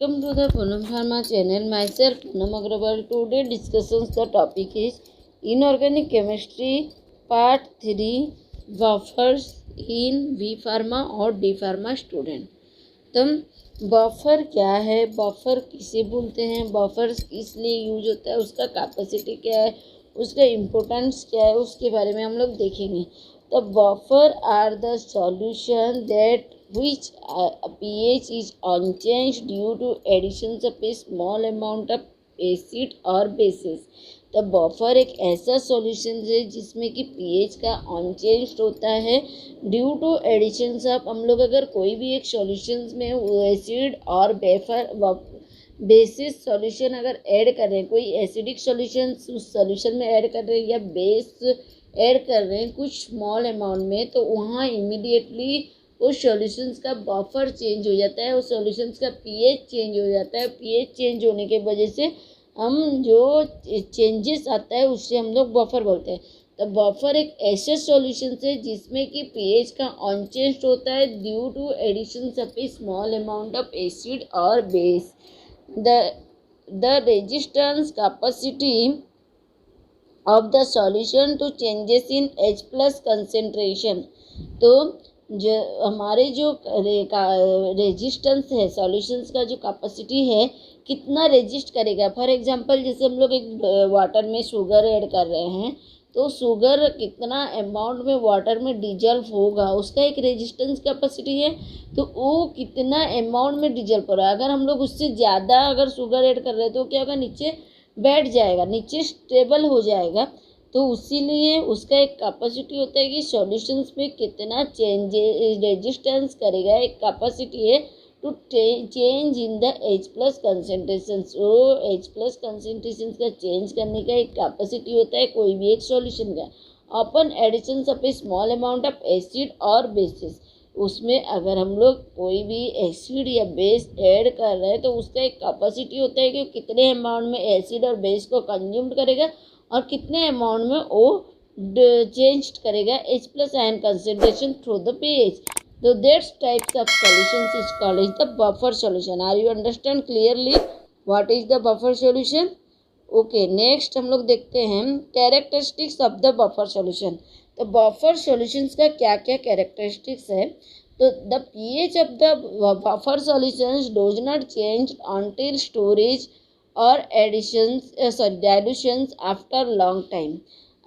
Welcome to the Poonam Pharma channel. Myself Poonam Agrawal. Today discussions the topic is inorganic chemistry part 3 buffers in V Pharma और D Pharma student. तो buffer क्या है, buffer किसे बोलते हैं, buffer किस लिए यूज होता है, उसका कैपेसिटी क्या है, उसका इम्पोर्टेंस क्या है, उसके बारे में हम लोग देखेंगे. The buffer are the solution that which pH is unchanged due to additions of a small amount of acid और bases. तो बफर एक ऐसा सॉल्यूशन है जिसमें कि पीएच का अनचेंज्ड होता है ड्यू टू एडिशंस ऑफ, हम लोग अगर कोई भी एक सॉल्यूशंस में एसिड और बेसिस सॉल्यूशन अगर ऐड कर रहे हैं, कोई एसिडिक सॉल्यूशन उस सॉल्यूशन में ऐड कर रहे हैं या बेस ऐड कर रहे हैं कुछ स्मॉल अमाउंट में, तो वहाँ इमीडिएटली उस सॉल्यूशंस का बफर चेंज हो जाता है, उस सॉल्यूशंस का पीएच चेंज हो जाता है. पीएच चेंज होने के वजह से हम जो चेंजेस आता है उससे हम लोग बफर बोलते हैं. तो बफर एक ऐसे सॉल्यूशन है जिसमें कि पीएच का अनचेंज्ड होता है due to addition of a small amount of acid और base. The resistance capacity of the solution to changes in H plus concentration. तो जो हमारे जो रेजिस्टेंस है, सॉल्यूशंस का जो कैपेसिटी है कितना रेजिस्ट करेगा. फॉर एग्जांपल जैसे हम लोग एक वाटर में शुगर ऐड कर रहे हैं, तो शुगर कितना अमाउंट में वाटर में डिजल्व होगा उसका एक रेजिस्टेंस कैपेसिटी है. तो वो कितना अमाउंट में डिजल्व हो रहा है, अगर हम लोग उससे ज़्यादा अगर शुगर ऐड कर रहे हैं तो क्या होगा, नीचे बैठ जाएगा, नीचे स्टेबल हो जाएगा. तो इसीलिए उसका एक कैपेसिटी होता है कि सॉल्यूशंस में कितना चेंज रेजिस्टेंस करेगा, एक कैपेसिटी है to change in the H plus concentration. वो H प्लस कंसेंट्रेशन का चेंज करने का एक कैपेसिटी होता है कोई भी एक सॉल्यूशन का upon addition of a small amount of acid और बेसिस. उसमें अगर हम लोग कोई भी एसिड या बेस ऐड कर रहे हैं तो उसका एक कैपेसिटी होता है कि कितने अमाउंट में एसिड और बेस को कंज्यूम करेगा और कितने अमाउंट में वो चेंज करेगा H plus ion concentration through the pH. तो that's types of solutions is called the buffer solution. Are you understand clearly what is the buffer solution? Okay, next हम लोग देखते हैं characteristics of the buffer solution. तो buffer solutions का क्या क्या characteristics है. तो the pH of the buffer solutions does not change until storage और additions dilutions after long time.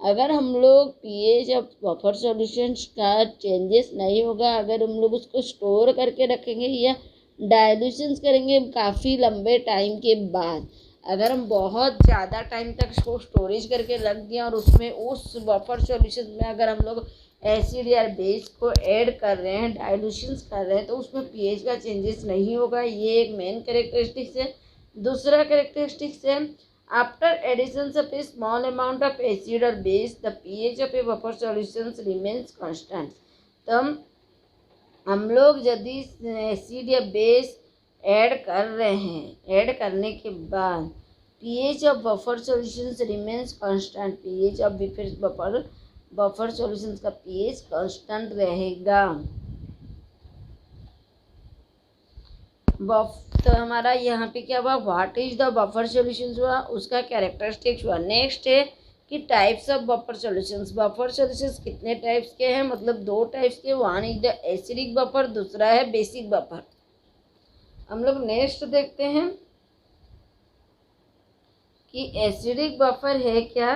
अगर हम लोग पीएच ऑफ बफर सॉल्यूशंस का चेंजेस नहीं होगा, अगर हम लोग उसको स्टोर करके रखेंगे या डाइल्यूशंस करेंगे काफ़ी लंबे टाइम के बाद, अगर हम बहुत ज़्यादा टाइम तक उसको स्टोरेज करके रख दिया और उसमें उस बफर सॉल्यूशन में अगर हम लोग एसिड या बेस को ऐड कर रहे हैं, डाइल्यूशंस कर रहे हैं, तो उसमें पीएच का चेंजेस नहीं होगा. ये एक मेन कैरेक्टरिस्टिक्स है. दूसरा कैरेक्टरिस्टिक्स है after addition of a small amount of acid और base the pH of a buffer solutions remains constant. तो हम लोग यदि एसिड या बेस ऐड कर रहे हैं, ऐड करने के बाद pH of buffer solutions remains constant. PH of buffer solutions का पीएच कांस्टेंट रहेगा. तो हमारा यहाँ पे क्या हुआ, what is the buffer solutions हुआ, उसका कैरेक्टरिस्टिक्स हुआ. नेक्स्ट है कि types of buffer solutions. Buffer solutions कितने टाइप्स के हैं, मतलब दो टाइप्स के. One is the acidic buffer, दूसरा है बेसिक बफर. हम लोग नेक्स्ट देखते हैं कि एसिडिक बफर है क्या.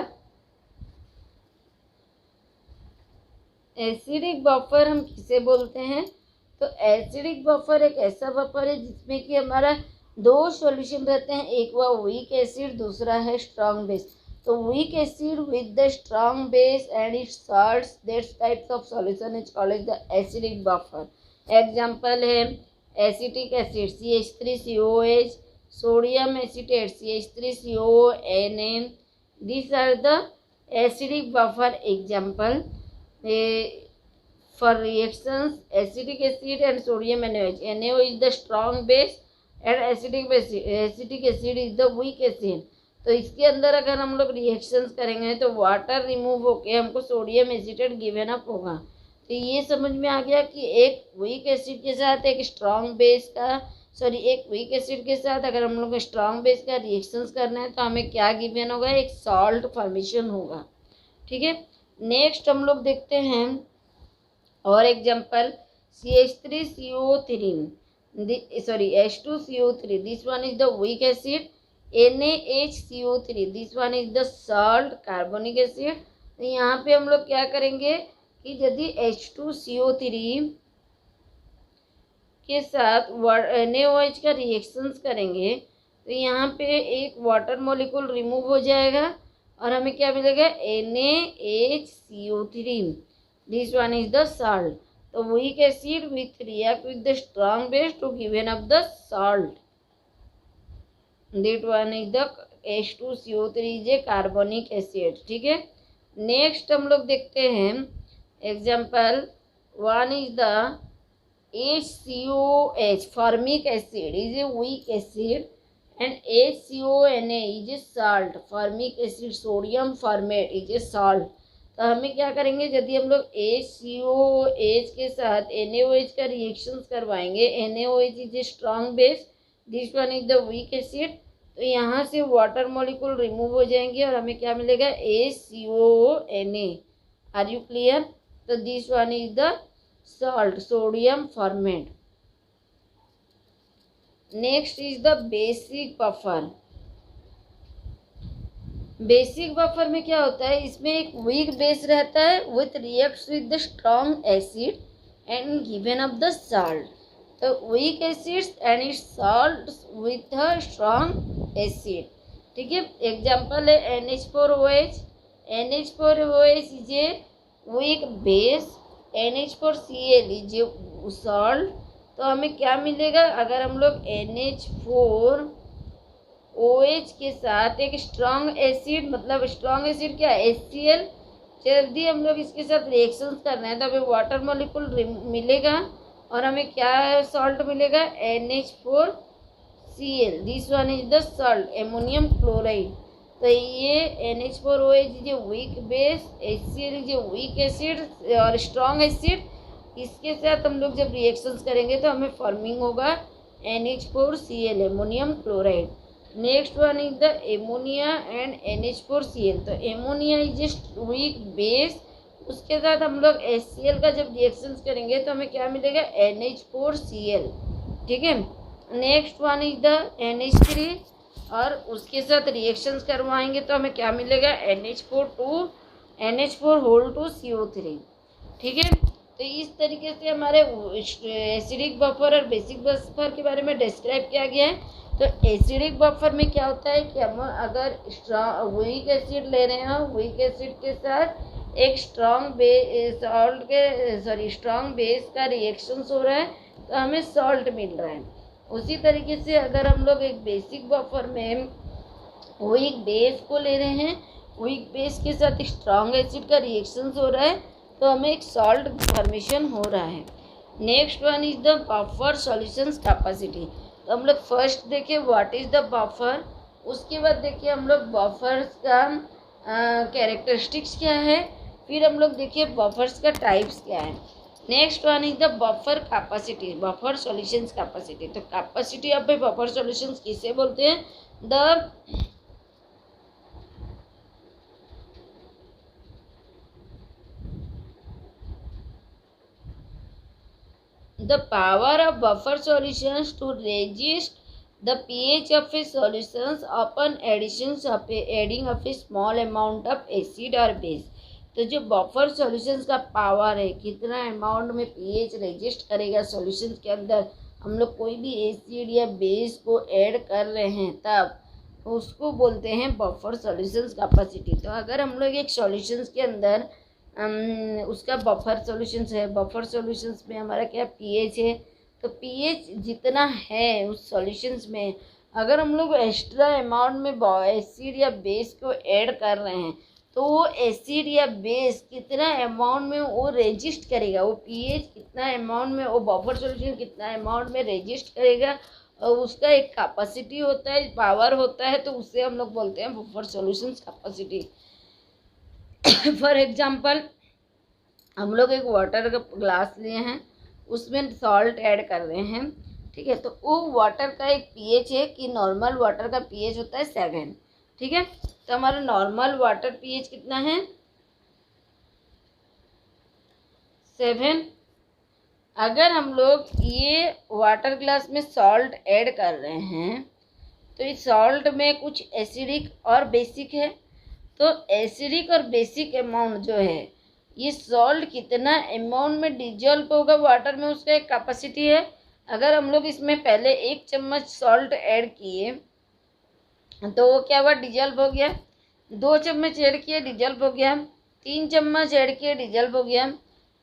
एसिडिक बफर हम किसे बोलते हैं, तो एसिडिक बफर एक ऐसा बफर है जिसमें कि हमारा दो सॉल्यूशन रहते हैं, एक हुआ वीक एसिड, दूसरा है स्ट्रॉन्ग बेस. तो weak acid with the strong base and its salts, that's types of solution is called the acidic buffer. Example है acetic acid CH3COH, sodium acetate CH3CONN. These are the acidic buffer example for reactions acetic acid and sodium NaOH. NaO is the strong base and acetic acid is the weak acid. तो इसके अंदर अगर हम लोग reactions करेंगे तो water remove होके हमको सोडियम एसीटेट गिवन अप होगा. तो ये समझ में आ गया कि एक वीक एसिड के साथ एक स्ट्रॉन्ग बेस का सॉरी एक वीक एसिड के साथ अगर हम लोग स्ट्रॉन्ग बेस का रिएक्शंस करना है तो हमें क्या गिवन होगा, एक सॉल्ट फॉर्मेशन होगा। ठीक है, नेक्स्ट हम लोग देखते हैं और example CH3CO3 sorry H2CO3, this one is the weak acid, NaHCO3, this one is the salt carbonic acid. तो यहाँ पे हम लोग क्या करेंगे कि यदि H2CO3 के साथ NaOH का रिएक्शंस करेंगे तो यहाँ पे एक वाटर मॉलिक्यूल रिमूव हो जाएगा और हमें क्या मिलेगा, NaHCO3, this one is the salt। तो weak acid with react with the strong base to given up the salt, that one is the H2CO3 is a carbonic acid. ठीक है, next हम लोग देखते हैं example one is the HCOH formic acid is a weak acid and HCONA is a salt, formic acid sodium format is a salt. तो हमें क्या करेंगे, यदि हम लोग HCOH के साथ NaOH का रिएक्शंस करवाएंगे, NaOH is a strong base, this one is the weak acid, तो यहाँ से वाटर मॉलिक्यूल रिमूव हो जाएंगे और हमें क्या मिलेगा, HCONA। Are you clear? तो this one is the salt sodium formate. Next is the basic buffer. Basic buffer में क्या होता है, इसमें एक वीक बेस रहता है with reacts with the strong acid and given up the salt. तो weak acids and its salt with a strong acid. ठीक है, एग्जांपल है NH4OH, NH4OH is a weak base, NH4Cl is a salt. तो हमें क्या मिलेगा, अगर हम लोग NH4OH के साथ एक स्ट्रॉन्ग एसिड, मतलब स्ट्रॉन्ग एसिड क्या, HCl, यदि हम लोग इसके साथ रिएक्शंस कर रहे हैं तो हमें वाटर मॉलिक्यूल मिलेगा और हमें क्या सॉल्ट मिलेगा, NH4Cl, this one is the salt ammonium chloride. तो ये NH4OH is a weak base, HCl is a weak acid और स्ट्रॉन्ग एसिड, इसके साथ हम लोग जब रिएक्शंस करेंगे तो हमें फॉर्मिंग होगा NH4Cl ammonium chloride. Next one is the ammonia and NH4Cl। तो ammonia is a weak base, उसके साथ हम लोग HCl का जब रिएक्शंस करेंगे तो हमें क्या मिलेगा, NH4Cl। ठीक है, next one is the NH3 और उसके साथ रिएक्शंस करवाएंगे तो हमें क्या मिलेगा, NH4CO3। ठीक है, तो इस तरीके से हमारे एसिडिक बफर और बेसिक बफर के बारे में डिस्क्राइब किया गया है। तो एसिडिक बफर में क्या होता है कि हम अगर वीक एसिड ले रहे हैं, वीक एसिड के साथ एक स्ट्रॉन्ग स्ट्रॉन्ग बेस का रिएक्शंस हो रहा है तो हमें सॉल्ट मिल रहा है। उसी तरीके से अगर हम लोग एक बेसिक बफर में वीक बेस को ले रहे हैं, वीक बेस के साथ स्ट्रॉन्ग एसिड का रिएक्शंस हो रहा है तो हमें एक सॉल्ट फॉर्मेशन हो रहा है। Next one is the buffer solutions capacity. तो हम लोग फर्स्ट देखिए व्हाट इज द बफर, उसके बाद देखिए हम लोग बफर्स का कैरेक्टरिस्टिक्स क्या है, फिर हम लोग देखिए बफर्स का टाइप्स क्या है। Next one is the buffer capacity, buffer solutions capacity. तो कैपेसिटी ऑफ बफर सॉल्यूशंस किसे बोलते हैं, the power of buffer solutions to resist the pH of a solutions upon adding of a small amount of acid or base। तो जो buffer solutions का power है, कितना amount में पीएच रेजिस्ट करेगा सॉल्यूशंस के अंदर, हम लोग कोई भी एसिड या बेस को ऐड कर रहे हैं तब उसको बोलते हैं बफर सॉल्यूशंस कैपेसिटी। तो अगर हम लोग एक सॉल्यूशंस के अंदर उसका बफर सॉल्यूशंस है, बफर सॉल्यूशंस में हमारा क्या पीएच है, तो पीएच जितना है उस सॉल्यूशंस में अगर हम लोग एक्स्ट्रा अमाउंट में एसिड या बेस को ऐड कर रहे हैं तो वो एसिड या बेस कितना अमाउंट में वो रेजिस्ट करेगा, वो पीएच कितना अमाउंट में, वो बफर सॉल्यूशन कितना अमाउंट में रेजिस्ट करेगा, और उसका एक कैपेसिटी होता है, पावर होता है, तो उससे हम लोग बोलते हैं buffer solutions capacity. For example हम लोग एक वाटर का ग्लास लिए हैं, उसमें सॉल्ट ऐड कर रहे हैं। ठीक है। तो वो वाटर का एक पीएच है कि नॉर्मल वाटर का पीएच होता है 7, ठीक है। तो हमारा नॉर्मल वाटर पीएच कितना है 7। अगर हम लोग ये वाटर ग्लास में सॉल्ट ऐड कर रहे हैं तो इस सॉल्ट में कुछ एसिडिक और बेसिक है। तो एसिडिक और बेसिक अमाउंट जो है, ये सॉल्ट कितना अमाउंट में डिजॉल्व होगा वाटर में, उसका एक कैपेसिटी है। अगर हम लोग इसमें पहले 1 चम्मच सॉल्ट ऐड किए तो वो क्या हुआ, डिजॉल्व हो गया। 2 चम्मच ऐड किए, डिजॉल्व हो गया। 3 चम्मच ऐड किए, डिजॉल्व हो गया।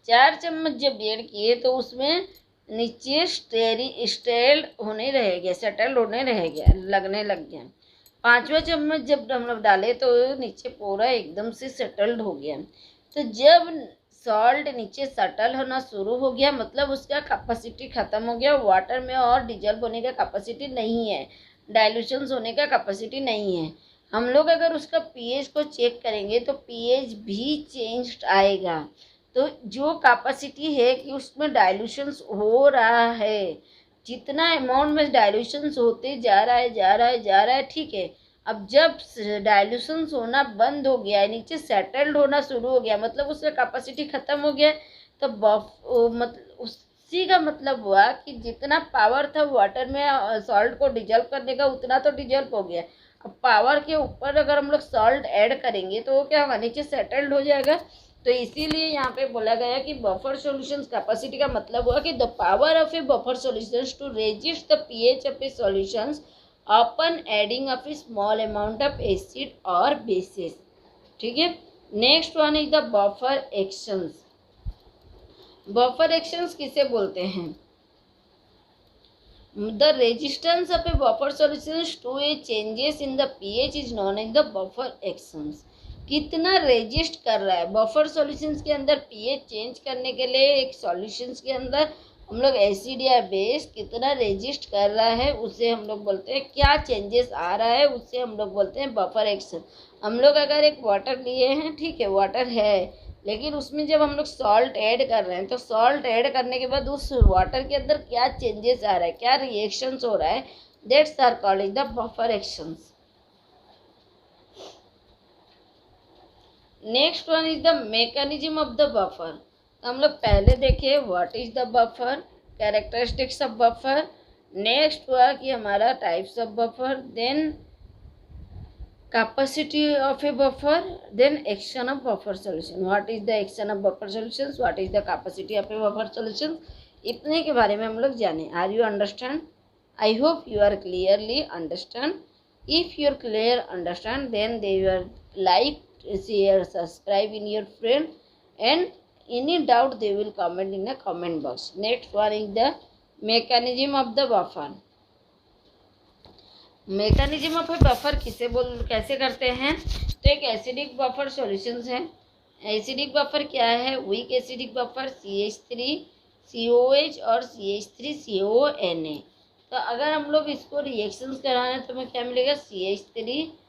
4 चम्मच जब ऐड किए तो उसमें नीचे स्टेल्ड होने रह गया, सेटल होने रह गया, लगने लग गया। 5वां चम्मच जब हम लोग डाले तो नीचे पूरा एकदम से सेटल्ड हो गया। तो जब सॉल्ट नीचे सेटल होना शुरू हो गया मतलब उसका कैपेसिटी ख़त्म हो गया, वाटर में और डिजॉल्व होने का कैपेसिटी नहीं है, डाइल्यूशंस होने का कैपेसिटी नहीं है। हम लोग अगर उसका पीएच को चेक करेंगे तो पीएच भी चेंज आएगा। तो जो कैपेसिटी है कि उसमें डाइल्यूशंस हो रहा है, जितना अमाउंट में डाइल्यूशंस होते जा रहा है, ठीक है। अब जब डाइल्यूशंस होना बंद हो गया है, नीचे सेटल्ड होना शुरू हो गया, मतलब उसका कैपेसिटी ख़त्म हो गया। तो मतलब उसी का मतलब हुआ कि जितना पावर था वाटर में सॉल्ट को डिजॉल्व करने का, उतना तो डिजॉल्व हो गया। अब पावर के ऊपर अगर हम लोग सॉल्ट ऐड करेंगे तो वो क्या होगा, नीचे सेटल्ड हो जाएगा। तो इसीलिए यहाँ पे बोला गया कि बफर सॉल्यूशंस कैपेसिटी का मतलब हुआ कि the power of a buffer solutions to resist the pH of a solutions upon adding of a small amount of acid और बेसिस, ठीक है। Next one is the buffer actions. Buffer actions किसे बोलते हैं, the resistance of a buffer solutions to a changes in the pH is known as the buffer actions. कितना resist कर रहा है बफर सॉल्यूशंस के अंदर, पीएच चेंज करने के लिए एक सॉल्यूशंस के अंदर हम लोग एसिड या बेस कितना रेजिस्ट कर रहा है, उसे हम लोग बोलते हैं, क्या चेंजेस आ रहा है उसे हम लोग बोलते हैं बफर एक्शन। हम लोग अगर एक वाटर लिए हैं, ठीक है, वाटर है, लेकिन उसमें जब हम लोग सॉल्ट ऐड कर रहे हैं तो सॉल्ट ऐड करने के बाद उस वाटर के अंदर क्या चेंजेस आ रहा है, क्या रिएक्शंस हो रहा है, that's are called the buffer actions. Next one is the mechanism of the buffer. हम लोग पहले देखे what is the buffer, characteristics of buffer. Next हुआ कि हमारा types of buffer, then capacity of a buffer, then action of buffer solution. What is the action of buffer solutions, what is the capacity of a buffer solution, इतने के बारे में हम लोग जाने। Are you understand? I hope you are clearly understand. If you are clear understand then they you are like, share, subscribe in your friend, and any doubt they will comment in the comment box. Next one is the mechanism of the buffer. mechanism of a buffer कैसे करते हैं, तो एक acidic buffer solutions है। Acidic buffer क्या है, weak acidic buffer CH3COH और CH3CONA। तो अगर हम लोग इसको रिएक्शंस कराना है तो हमें क्या मिलेगा, CH3COO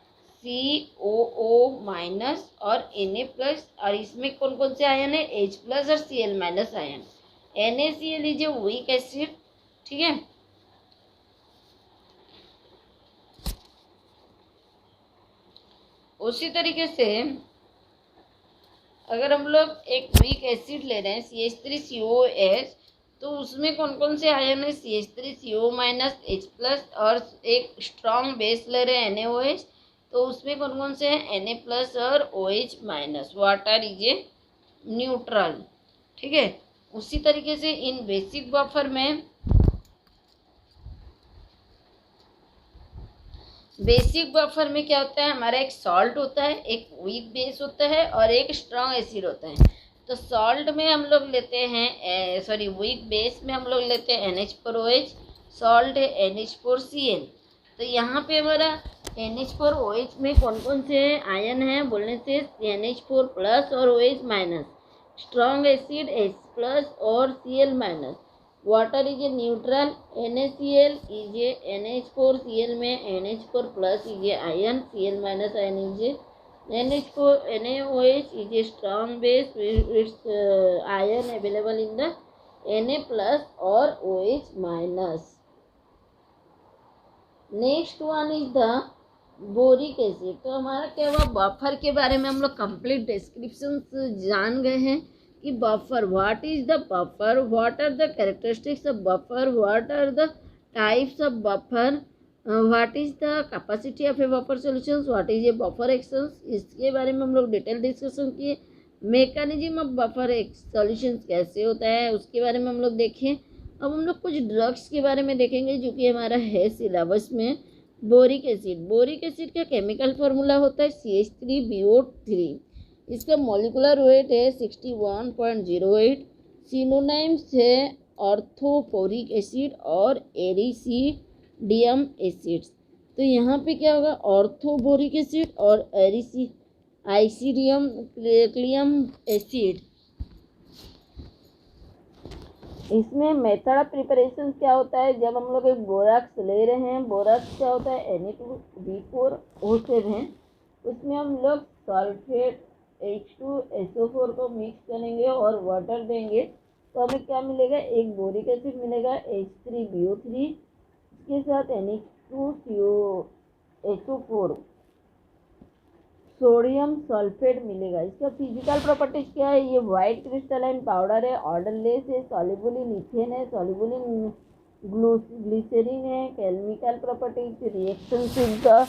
माइनस और Na प्लस, और इसमें कौन कौन से आयन है, H प्लस और Cl minus ion. NaCl is a weak acid, ठीक है। उसी तरीके से अगर हम लोग एक वीक एसिड ले रहे हैं CH3COH, तो उसमें कौन कौन से आयन है, CH3CO माइनस, H प्लस, और एक स्ट्रॉन्ग बेस ले रहे हैं NaOH, तो उसमें कौन कौन से हैं, Na प्लस और OH minus. Water is a neutral, ठीक है। उसी तरीके से इन बेसिक बफर में, बेसिक बफर में क्या होता है, हमारा एक सॉल्ट होता है, एक वीक बेस होता है और एक स्ट्रॉन्ग एसिड होता है। तो सॉल्ट में हम लोग लेते हैं, वीक बेस में हम लोग लेते हैं NH4OH, सॉल्ट है NH4Cl। तो यहाँ पे हमारा NH4OH में कौन कौन से आयन हैं बोलने से, NH4 प्लस और OH minus, strong acid H plus और Cl minus. Water is a neutral, NaCl is a NH4Cl में NH4 plus is a ion, Cl minus ion is a NaOH is a strong base with its ion available in the Na plus or OH minus, next one is the boric acid. तो हमारा क्या हुआ, buffer के बारे में हम लोग complete description जान गए हैं कि buffer, what is the buffer, what are the characteristics of buffer, what are the types of buffer, what is the capacity of a buffer solutions, what is a buffer actions, इसके बारे में हम लोग detail discussion किए। Mechanism of buffer solutions कैसे होता है उसके बारे में हम लोग देखें। अब हम लोग कुछ ड्रग्स के बारे में देखेंगे जो कि हमारा है सिलेबस में। बोरिक एसिड, बोरिक एसिड का केमिकल फार्मूला होता है CH3BO3। इसका मॉलिक्यूलर वेट है 61.08। सिनोनाइम्स है ऑर्थोपोरिक एसिड और एरिसीडियम एसिड्स। तो यहाँ पे क्या होगा, ऑर्थोबोरिक एसिड और आइसीडियम क्लियम एसिड। इसमें मेथड ऑफ प्रिपरेशन क्या होता है, जब हम लोग एक बोराक्स ले रहे हैं, बोराक्स क्या होता है Na2B4O7 है, उसमें हम लोग सल्फेट H2SO4 को मिक्स करेंगे और वाटर देंगे तो हमें क्या मिलेगा, एक बोरिक एसिड मिलेगा H3BO3, इसके साथ Na2CO4 सोडियम सल्फेट मिलेगा। इसका फिजिकल प्रॉपर्टीज क्या है, ये वाइट क्रिस्टलाइन पाउडर है, ऑर्डरलेस है, सॉल्युबल इन इथेन है, सॉल्युबल इन ग्लिसरीन है। Chemical properties, reaction with the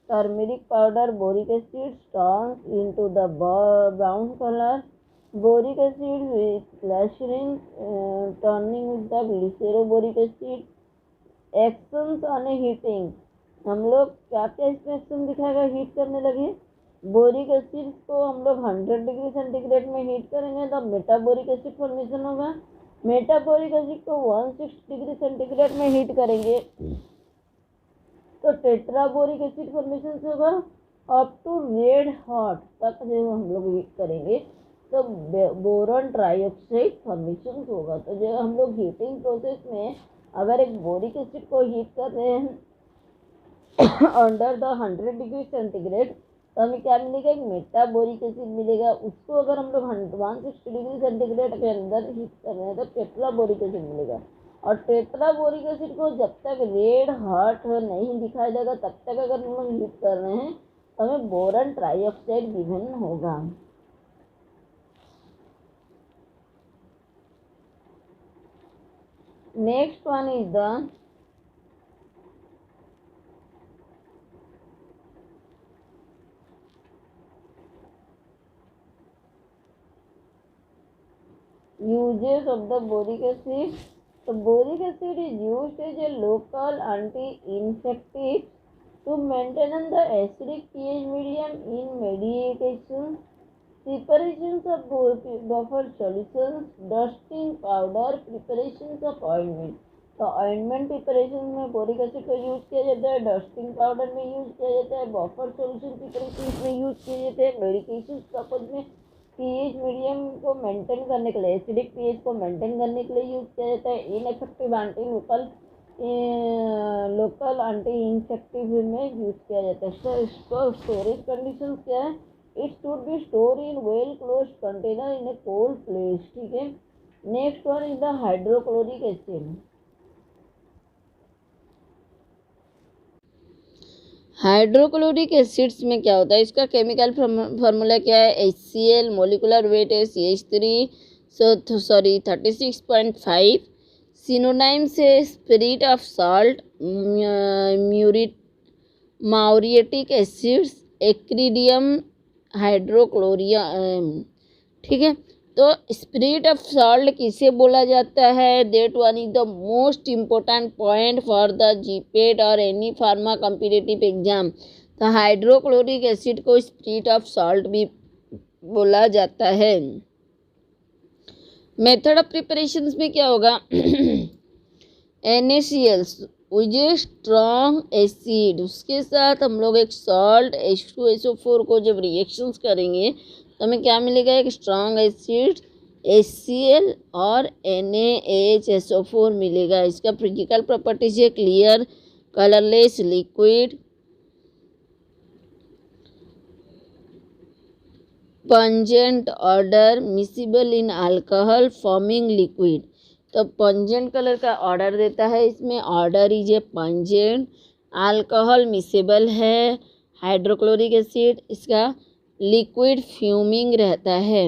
turmeric powder boric acid turns into the brown colour, boric acid with glycerine turning with the glyceroboric acid. Actions on heating, हम लोग क्या क्या इसमें action दिखाएगा, heat करने लगे। Boric acid को हम लोग 100 डिग्री सेंटीग्रेड में हीट करेंगे तो मेटाबोरिक एसिड फॉर्मेशन होगा। मेटाबोरिक एसिड को 160 डिग्री सेंटीग्रेड में हीट करेंगे तो टेट्राबोरिक एसिड फॉर्मेशन होगा। अप टू रेड हॉट तक जो हम लोग हीट करेंगे तो बोरॉन ट्राइऑक्साइड फॉर्मेशन होगा। तो जो हम लोग हीटिंग प्रोसेस में अगर एक बोरिक एसिड को हीट कर रहे हैं अंडर द 100 डिग्री सेंटीग्रेड तो हमें क्या मिलेगा, एक मेटाबोरिक एसिड मिलेगा। उसको अगर हम लोग 160 डिग्री सेंटीग्रेड के अंदर हीट कर रहे हैं तो टेट्राबोरिक एसिड मिलेगा। और टेट्राबोरिक एसिड को जब तक रेड हॉट नहीं दिखाई देगा तब तक अगर हम लोग हीट कर रहे हैं तो हमें बोरॉन ट्राइऑक्साइड गिवन होगा। Next one is the uses of the boric acid. So boric acid is used as a local anti-infective to maintain the acidic pH medium in medications, preparations of buffer solutions, dusting powder, preparations of ointment. तो ointment preparation में boric acid को use किया जाता है, dusting powder में use किया जाता है, बफर सॉल्यूशन प्रिपरेशन में यूज़ किए जाते हैं, मेडिकेशन पर्पज में पीएच मीडियम को मेंटेन करने के लिए, एसिडिक पीएच को मेंटेन करने के लिए यूज़ किया जाता है। इनएफेक्टिव एंटी लोकल एंटी इनफेक्टिव में यूज़ किया जाता है। इसका स्टोरेज कंडीशन क्या है, it should be store in well close container in A cold place. ठीक है। Next one is the hydrochloric acid. Hydrochloric acids में क्या होता है, इसका केमिकल फार्मूला क्या है, HCl, मोलिकुलर वेट है CH3 36.5। सिनोनाइम से स्पिरिट ऑफ साल्ट, माउरिएटिक एसिड्स, एक्रिडियम, हाइड्रोक्लोरियम। ठीक है। तो स्पिरिट ऑफ सॉल्ट किसे बोला जाता है, that one is the most important point for the GPAT और एनी फार्मा कॉम्पिटिटिव एग्जाम। तो हाइड्रोक्लोरिक एसिड को स्पिरिट ऑफ सॉल्ट भी बोला जाता है। मेथड ऑफ प्रिपरेशन में क्या होगा, NaCl विच स्ट्रॉन्ग एसिड, उसके साथ हम लोग एक सॉल्ट H2SO4 को जब रिएक्शंस करेंगे तो हमें क्या मिलेगा, एक स्ट्रॉन्ग एसिड HCl और NaHSO4 मिलेगा। इसका फिजिकल प्रॉपर्टीज है clear, colourless liquid, pungent odour, miscible in alcohol, forming liquid. तो पंजेंट कलर का ऑर्डर देता है, इसमें odour is a pungent, alcohol miscible है। हाइड्रोक्लोरिक एसिड इसका लिक्विड फ्यूमिंग रहता है।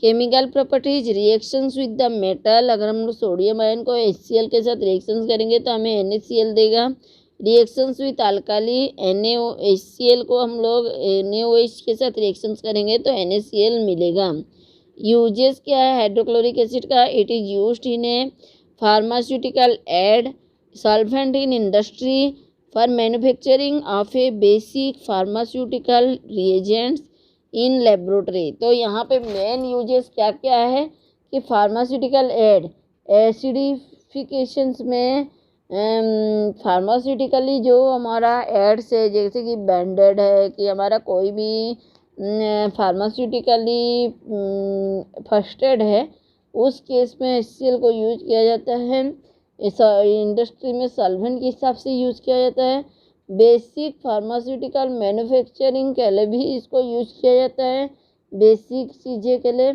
Chemical properties reactions with the metal, अगर हम लोग सोडियम आयन को HCl के साथ रिएक्शंस करेंगे तो हमें NaCl देगा। रिएक्शंस विद अल्काली HCl को हम लोग NaOH के साथ रिएक्शंस करेंगे तो NaCl मिलेगा। यूजेस क्या है हाइड्रोक्लोरिक एसिड का? It is used in A pharmaceutical aid, solvent in industry, for manufacturing of A basic pharmaceutical reagents in laboratory. तो यहाँ पे मेन यूजेस क्या क्या है कि फार्मास्यूटिकल एड, एसिडिफिकेशंस में फार्मास्यूटिकली जो हमारा एड्स है, जैसे कि बैंडेड है कि हमारा कोई भी फार्मास्यूटिकली फर्स्ट एड है, उस केस में HCl को यूज किया जाता है। इस इंडस्ट्री में सॉल्वेंट के हिसाब से यूज किया जाता है। बेसिक फार्मास्यूटिकल मैन्युफैक्चरिंग के लिए भी इसको यूज किया जाता है, बेसिक चीज़ें के लिए।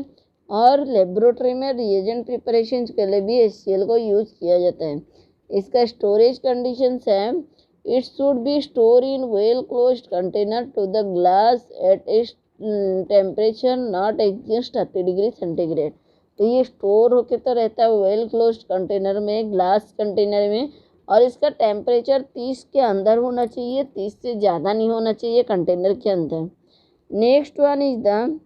और लेबोरेटरी में रिएजेंट प्रिपरेशन के लिए भी HCl को यूज किया जाता है। इसका स्टोरेज कंडीशंस है, it should be store in well closed container to the glass at a temperature not exceed 30 degree centigrade. तो ये स्टोर होके तो रहता है वेल क्लोज्ड कंटेनर में, ग्लास कंटेनर में, और इसका टेम्परेचर 30 के अंदर होना चाहिए, 30 से ज़्यादा नहीं होना चाहिए कंटेनर के अंदर। Next one is the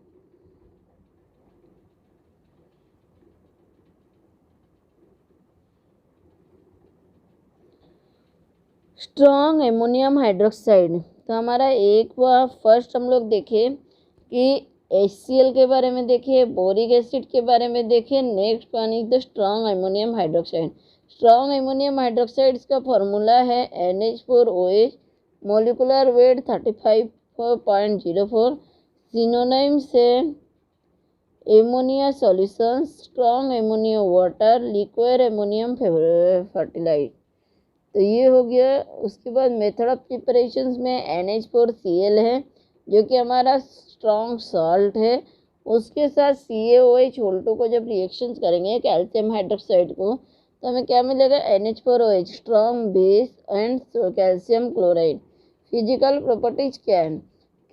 strong ammonium hydroxide. तो हमारा एक बार फर्स्ट हम लोग देखें कि HCl के बारे में देखिए, बोरिक एसिड के बारे में देखिए। Next one is the strong ammonium hydroxide. Strong ammonium hydroxide का फॉर्मूला है NH4OH, मोलिकुलर वेट 35.04, सिनोनिम्स है ammonia solutions, strong ammonia water, liquid ammonium fertilize. तो ये हो गया। उसके बाद मेथड ऑफ प्रिपरेशंस में NH4Cl है जो कि हमारा स्ट्रॉन्ग सॉल्ट है, उसके साथ CaOH होल्टो को जब रिएक्शंस करेंगे कैल्शियम हाइड्रोक्साइड को तो हमें क्या मिलेगा? NH4OH strong base and calcium chloride. Physical properties क्या है?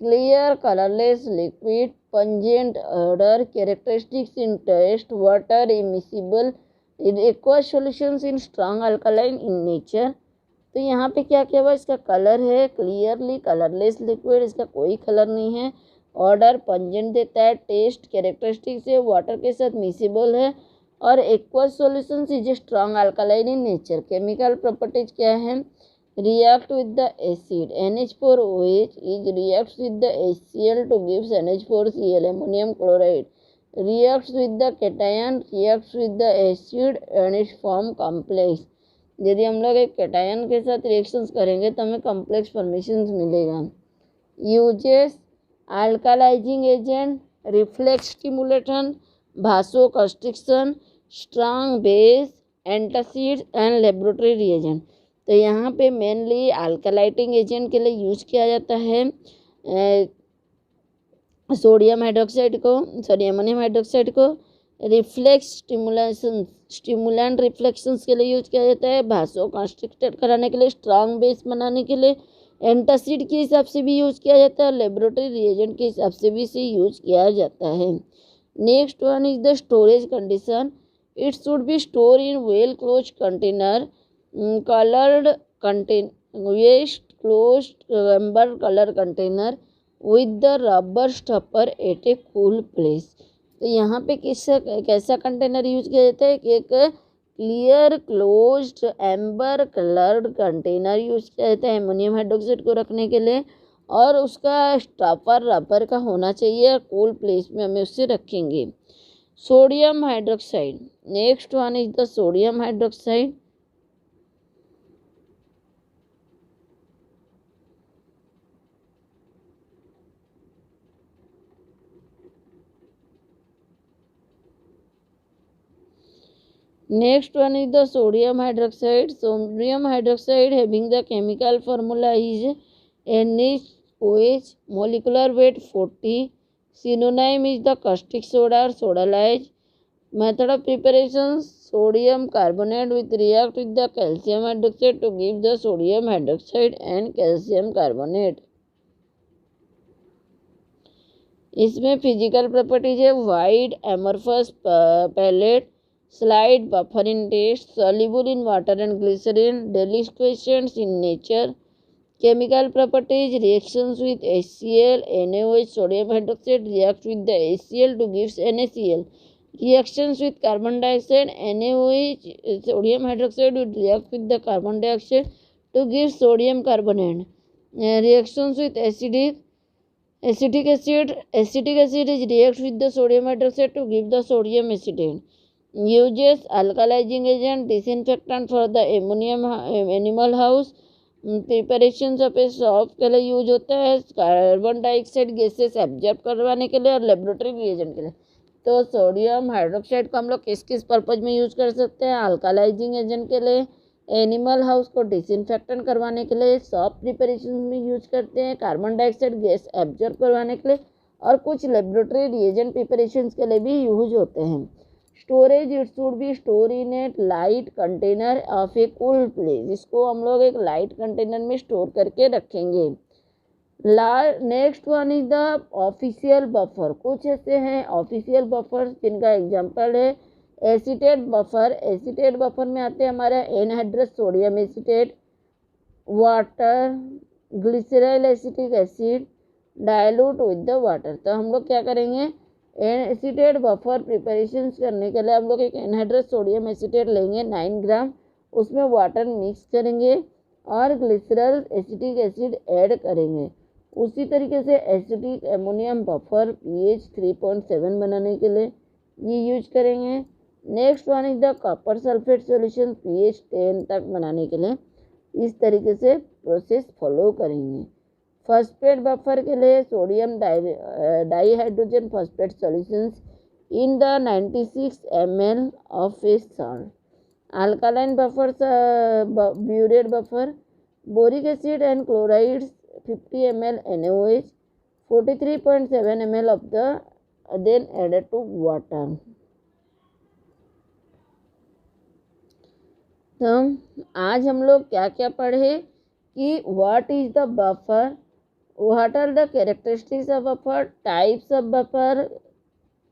Clear colourless liquid, pungent odour, characteristics in taste, water immiscible, aqueous solutions in strong alkaline in nature. तो यहाँ पे क्या क्या हुआ? इसका कलर है क्लियरली कलरलेस लिक्विड, इसका कोई कलर नहीं है। ऑर्डर पंजेंट देता है, टेस्ट कैरेक्टरिस्टिक्स है, वाटर के साथ मिसिबल है, और aqueous solutions is strong alkaline in nature. Chemical properties क्या है? react with the acid NH4OH is reacts with the HCl to gives NH4Cl ammonium chloride, reacts with the cation, reacts with the acid and it form complex। यदि हम लोग एक cation के साथ reactions करेंगे तो हमें कॉम्प्लेक्स फॉर्मेशंस मिलेगा। यूजेस अल्कालाइजिंग एजेंट, रिफ्लेक्स स्टिमुलेशन, भासो constriction, strong base, antacid and laboratory reagent. तो यहाँ पे मेनली अल्कालाइटिंग एजेंट के लिए यूज किया जाता है सोडियम हाइड्रोक्साइड को, एमोनियम हाइड्रोक्साइड को। रिफ्लेक्स स्टिमुलेंट रिफ्लेक्शंस के लिए यूज किया जाता है, भासो कंस्ट्रिक्टेड कराने के लिए, स्ट्रॉन्ग बेस बनाने के लिए, एंटासिड के हिसाब से भी यूज किया जाता है, लेबोरेटरी रिएजेंट के हिसाब से भी इसे यूज किया जाता है। Next one is the storage condition, it should be store in well close container, colored waste closed amber color container with the rubber stopper at a cool place। तो यहाँ पे कैसा कंटेनर यूज किया जाता है कि एक clear closed amber coloured container use किया जाता है एमोनियम हाइड्रोक्साइड को रखने के लिए, और उसका स्टॉपर रबर का होना चाहिए, कूल प्लेस में हमें उससे रखेंगे। Sodium hydroxide. Next one is the sodium hydroxide. Next one is the sodium hydroxide. Sodium hydroxide having the chemical formula is NaOH, molecular weight 40. Synonym is the caustic soda or soda lye. Method of preparation: sodium carbonate with react with the calcium hydroxide to give the sodium hydroxide and calcium carbonate. इसमें physical properties है: white amorphous pellet, slight buffer in test, soluble in water and glycerine, deliquescence in nature. Chemical properties: reactions with HCl, NaOH, sodium hydroxide react with the HCl to gives NaCl. Reactions with carbon dioxide, NaOH, sodium hydroxide would react with the carbon dioxide to give sodium carbonate. Reactions with acetic acid is react with the sodium hydroxide to give the sodium acetate. Uses: alkalizing agent, disinfectant for the animal house, preparation of A soft के लिए use होता है, carbon dioxide gases absorb करवाने के लिए और laboratory reagent के लिए. तो सोडियम हाइड्रोक्साइड को हम लोग किस किस पर्पज में यूज कर सकते हैं? अल्कालाइजिंग एजेंट के लिए, एनिमल हाउस को डिसइंफेक्टेंट करवाने के लिए, सॉफ्ट प्रिपरेशन में यूज करते हैं, कार्बन डाइऑक्साइड गैस एब्जॉर्ब करवाने के लिए, और कुछ लेबोरेटरी रिएजेंट प्रिपरेशन के लिए भी यूज होते हैं. Storage: it should be store in A light container of A cool place. इसको हम लोग एक लाइट कंटेनर में स्टोर करके रखेंगे. Next one is the official buffer. कुछ ऐसे हैं ऑफिशियल बफर जिनका एग्जांपल है एसीटेट बफर. एसीटेट बफर में आते हैं हमारा anhydrous sodium acetate, water, glycerol acetic acid dilute with the water. तो हम लोग क्या करेंगे? एसीटेट बफर प्रिपरेशन करने के लिए हम लोग एक एनहाइड्रस सोडियम एसीटेट लेंगे 9 ग्राम, उसमें वाटर मिक्स करेंगे और ग्लिसरॉल एसिटिक एसिड ऐड करेंगे. उसी तरीके से एसिटिक एमोनियम बफर pH 3.7 बनाने के लिए ये यूज करेंगे. Next one is the copper sulphate solution pH 10 तक बनाने के लिए इस तरीके से प्रोसेस फॉलो करेंगे. फॉस्फेट बफर के लिए sodium dihydrogen phosphate solutions in the 96 ml of A salt. Alkaline buffer burette buffer, boric acid and chlorides 50 ml NaOH, 43.7 ml of the then added to water. तो आज हम लोग क्या क्या पढ़े कि what is the buffer, what are the characteristics of buffer, types of buffer.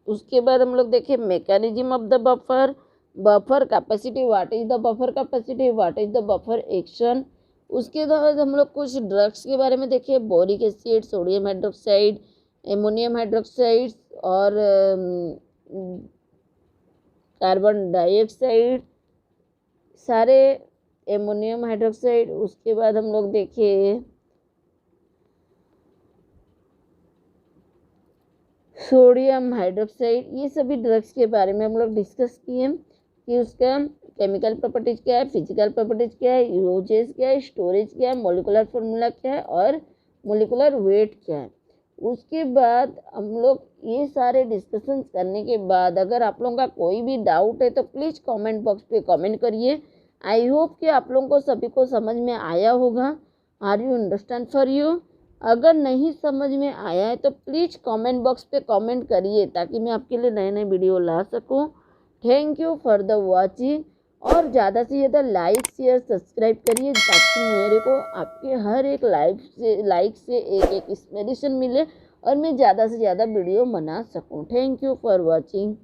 उसके बाद हम लोग देखें mechanism of the buffer, buffer capacity, what is the buffer capacity, what is the buffer action. उसके बाद हम लोग कुछ ड्रग्स के बारे में देखे, boric acid, sodium hydroxide, ammonium hydroxide और कार्बन डाइऑक्साइड, सारे एमोनियम हाइड्रोक्साइड. उसके बाद हम लोग देखे सोडियम हाइड्रोक्साइड. ये सभी ड्रग्स के बारे में हम लोग डिस्कस किए कि उसका केमिकल प्रॉपर्टीज क्या है, फिजिकल प्रॉपर्टीज क्या है, यूजेस क्या है, स्टोरेज क्या है, मोलिकुलर फॉर्मूला क्या है और मोलिकुलर वेट क्या है. उसके बाद हम लोग ये सारे डिस्कशन करने के बाद अगर आप लोगों का कोई भी डाउट है तो प्लीज़ कमेंट बॉक्स पे कमेंट करिए. आई होप कि आप लोगों को सभी को समझ में आया होगा. Are you understand for you? अगर नहीं समझ में आया है तो प्लीज़ कमेंट बॉक्स पे कमेंट करिए ताकि मैं आपके लिए नए नए वीडियो ला सकूं. Thank you for the watching. और ज़्यादा से ज़्यादा लाइक शेयर सब्सक्राइब करिए ताकि मेरे को आपके हर एक लाइक से एक इंस्पिरेशन मिले और मैं ज़्यादा से ज़्यादा वीडियो बना सकूं. Thank you for watching.